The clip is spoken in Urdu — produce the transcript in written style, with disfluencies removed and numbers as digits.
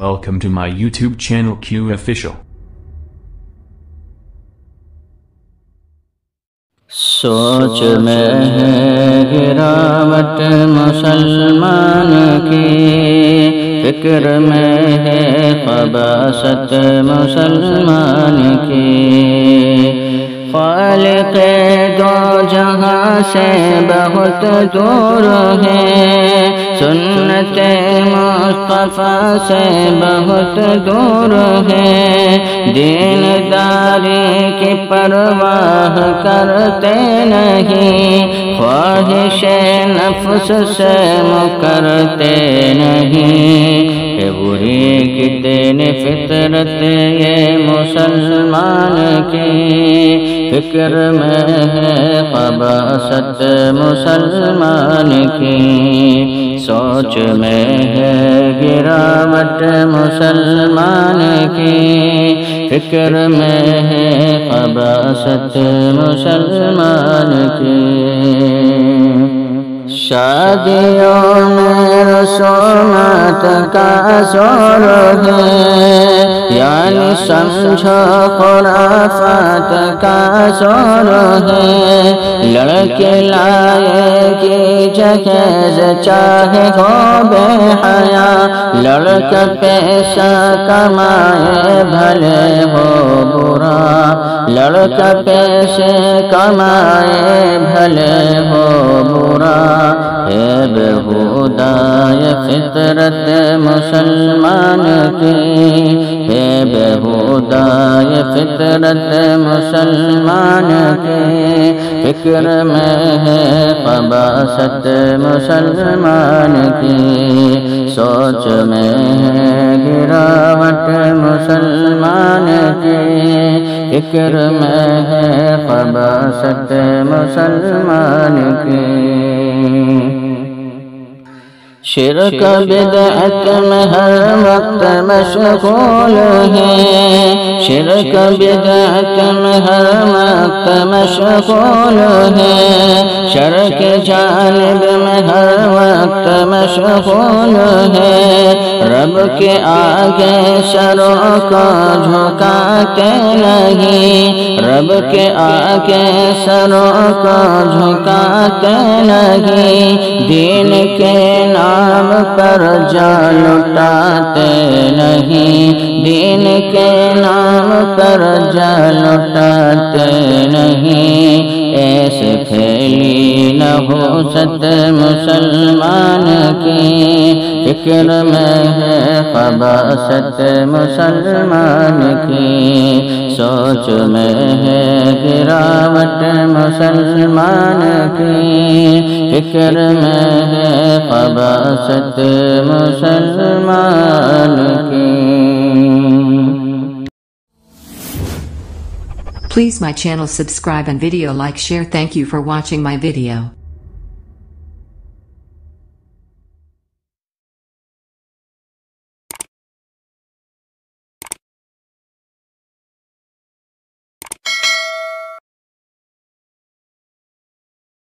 Welcome to my YouTube channel Q Official. سوچ میں ہے گراوٹ مسلمان کی، فکر میں ہے خباثت مسلمان کی۔ خالق دو جہاں سے بہت دور ہے، سنت مصطفیٰ سے بہت دور ہے۔ دین داری کی پرواہ کرتے نہیں، خواہش نفس سے مکرتے نہیں۔ کہ بری کتنی فطرت یہ مسلمان کی، فکر میں ہے خباثت مسلمان کی۔ سوچ میں ہے گراوٹ مسلمان کی، فکر میں ہے خباثت مسلمان کی۔ شادیوں میں رسومات کا زور ہے، یعنی سمجھو خرافات کا زور ہے۔ لڑکے لائے کی جہیز چاہے ہو بے حیا، لڑکا پیسہ کمائے بھلے ہو برا، لڑکا پیسے کمائے بھلے ہو برا۔ ہے بہودہ یہ فطرت مسلمان کی، ہے بہودہ یہ فطرت مسلمان کی، فکر میں ہے خباثت مسلمان کی۔ سوچ میں ہے گراوٹ مسلمان کی، فکر میں ہے خباثت مسلمان کی۔ شرک بدعت میں ہر وقت مشغول ہے، شرک بدعت میں ہر وقت مشغول ہے، شر کی جانب میں ہر وقت مشغول ہے۔ رب کے آگے سروں کو جھکاتے نہیں، رب کے آگے سروں کو جھکاتے نہیں۔ دین کے نام پر جان لٹاتے نہیں، دین کے نام پر جان لٹاتے نہیں۔ ایسے پھیلی نہ ہو ست مسلمان کی، فکر میں ہے خباثت مسلمان کی۔ سوچ میں ہے گراوٹ مسلمان کی، فکر میں ہے خباثت مسلمان کی۔ Please my channel subscribe and video like share. Thank you for watching my video.